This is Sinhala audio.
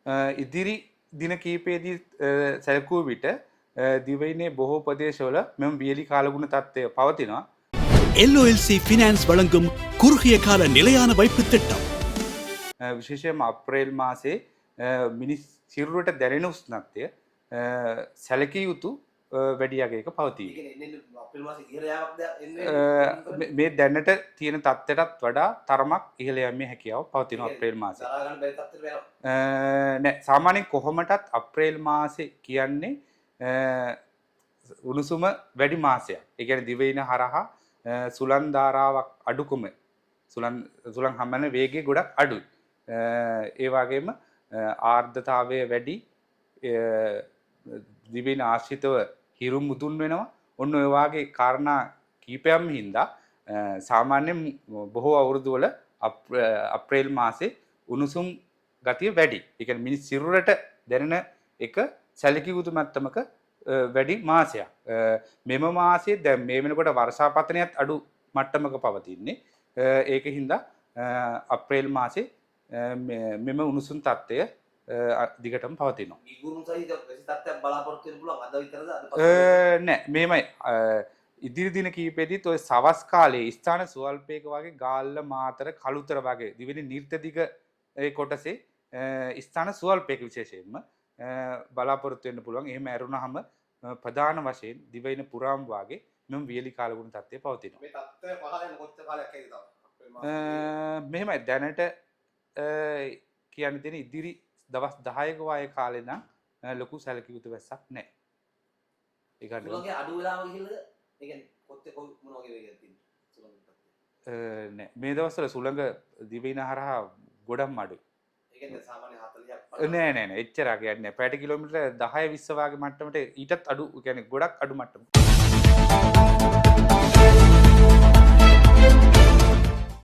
ඉදිරි දින කීපයේදී සැලකුව විට දිවයිනේ බොහෝ ප්‍රදේශවල මෙම වියලි කාලගුණ තත්ත්වය පවතිනවා. LOLC ෆිනෑන්ස් වழங்கும் குறுகிய கால நிலையான வைப்பு திட்டம். විශේෂයෙන්ම අප්‍රේල් මාසයේ මිනිස් සිරුරට දැනෙන උෂ්ණත්වය සැලකිය යුතු වැඩි යගයක පවතී. මේ දැනට තියෙන තත්ත්වයටත් වඩා තරමක් ඉහළ යෑමේ හැකියාව පවතිනවා අප්‍රේල් මාසයේ. නෑ සාමාන්‍යයෙන් කොහොමටත් අප්‍රේල් මාසෙ කියන්නේ උණුසුම වැඩි මාසයක්. ඒ කියන්නේ දිවයින හරහා සුළං ධාරාවක් අඩුකම සුළං හමන වේගය ගොඩක් අඩුයි. ඒ වගේම ආර්ද්‍රතාවය වැඩි, දිවයින ආශ්‍රිතව හිරු මුදුන් වෙනවා. ඔන්න ඔය වගේ කාරණා කීපයක්ම හින්දා සාමාන්‍යයෙන් බොහෝ අවුරුදු වල අප්‍රේල් මාසේ උණුසුම් ගතිය වැඩි. ඒ කියන්නේ මිනිස් සිරුරට දැනෙන එක සැලකිය යුතු මට්ටමක වැඩි මාසයක්. මෙම මාසයේ දැන් මේ වෙනකොට වර්ෂාපතනයත් අඩු මට්ටමක පවතින්නේ. ඒක හින්දා අප්‍රේල් මාසේ මෙම උණුසුම් තත්ත්වය දිගටම පවතිනවා. නෑ මේමයි ඉදිරි දින කීපෙදීත් ඔය සවස් කාලයේ ස්ථාන සුවල්පයක වගේ ගාල්ල මාතර කළුතර වගේ දිවෙන නිර්තදිග කොටසේ ස්ථාන සුවල්පයක විශේෂයෙන්ම බලාපොරොත්තු වෙන්න පුළුවන්. එහෙම ඇරුණාම ප්‍රධාන වශයෙන් දිවයින පුරාම වාගේ මෙම වියලි කාලගුණ තත්ත්වය පවතිනවා. මේ තත්ත්වය පහළ වෙන කොච්චර කාලයක් ඇයිද තව? මෙහෙමයි දැනට කියන්න තියෙන ඉදිරි දවස් 10ක වායේ කාලේ නම් ලොකු සැලකිය යුතු වැස්සක් නැහැ. ඒක අඩු වෙලාම ගිහිල්ලාද? ඒ කියන්නේ කොත්තේ මොන වගේ වේගයක් තියෙනවද? නෑ මේ දවස්වල සුළඟ දිවයින හරහා ගොඩක් අඩුයි. ඒ කියන්නේ සාමාන්‍ය 40ක් නෑ එච්චර කියන්නේ පැයට කිලෝමීටර 10 20 වගේ මට්ටමට ඊටත් අඩු කියන්නේ ගොඩක් අඩු මට්ටමක.